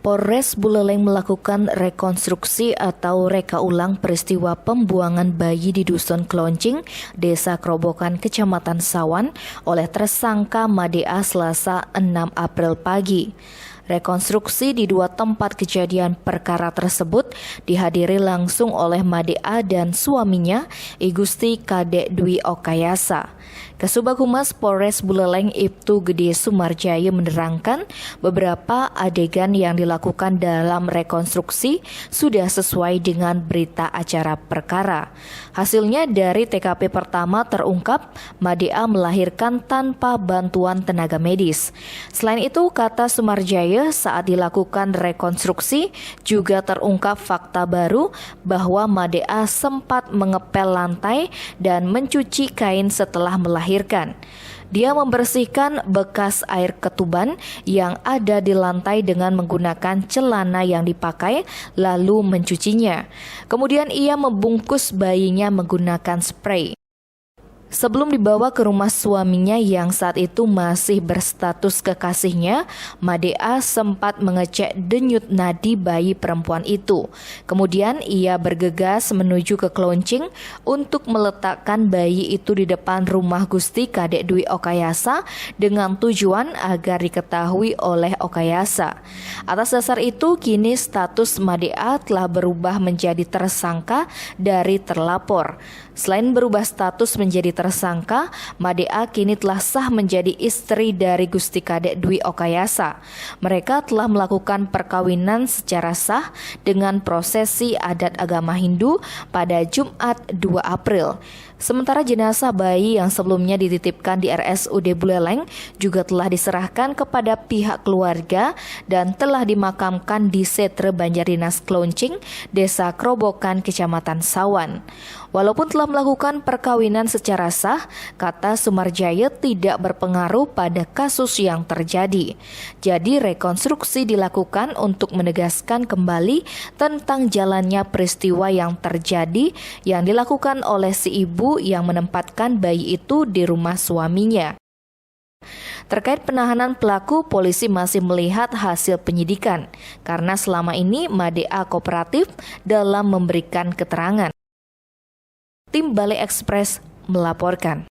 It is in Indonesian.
Polres Buleleng melakukan rekonstruksi atau reka ulang peristiwa pembuangan bayi di Dusun Kloncing, Desa Kerobokan, Kecamatan Sawan oleh tersangka Madea Selasa 6 April pagi. Rekonstruksi di dua tempat kejadian perkara tersebut dihadiri langsung oleh Madea dan suaminya, Gusti Kadek Okayasa. Kasubag Humas Polres Buleleng Iptu Gede Sumarjaya menerangkan beberapa adegan yang dilakukan dalam rekonstruksi sudah sesuai dengan berita acara perkara. Hasilnya dari TKP pertama terungkap Madea melahirkan tanpa bantuan tenaga medis. Selain itu, kata Sumarjaya, saat dilakukan rekonstruksi juga terungkap fakta baru bahwa Madea sempat mengepel lantai dan mencuci kain setelah melahirkan. Dia membersihkan bekas air ketuban yang ada di lantai dengan menggunakan celana yang dipakai lalu mencucinya. Kemudian ia membungkus bayinya menggunakan spray. Sebelum dibawa ke rumah suaminya yang saat itu masih berstatus kekasihnya, Madea sempat mengecek denyut nadi bayi perempuan itu. Kemudian ia bergegas menuju ke Kloncing untuk meletakkan bayi itu di depan rumah Gusti Kadek Okayasa dengan tujuan agar diketahui oleh Okayasa. Atas dasar itu, kini status Madea telah berubah menjadi tersangka dari terlapor. Selain berubah status menjadi tersangka, Madea kini telah sah menjadi istri dari Gusti Kadek Okayasa. Mereka telah melakukan perkawinan secara sah dengan prosesi adat agama Hindu pada Jumat 2 April. Sementara jenazah bayi yang sebelumnya dititipkan di RSUD Buleleng juga telah diserahkan kepada pihak keluarga dan telah dimakamkan di Setre Banjardinas Kloncing, Desa Kerobokan, Kecamatan Sawan. Walaupun telah melakukan perkawinan secara sah, kata Sumarjaya tidak berpengaruh pada kasus yang terjadi. Jadi rekonstruksi dilakukan untuk menegaskan kembali tentang jalannya peristiwa yang terjadi yang dilakukan oleh si ibu yang menempatkan bayi itu di rumah suaminya. Terkait penahanan pelaku, polisi masih melihat hasil penyidikan karena selama ini Madea kooperatif dalam memberikan keterangan. Tim Bali Express melaporkan.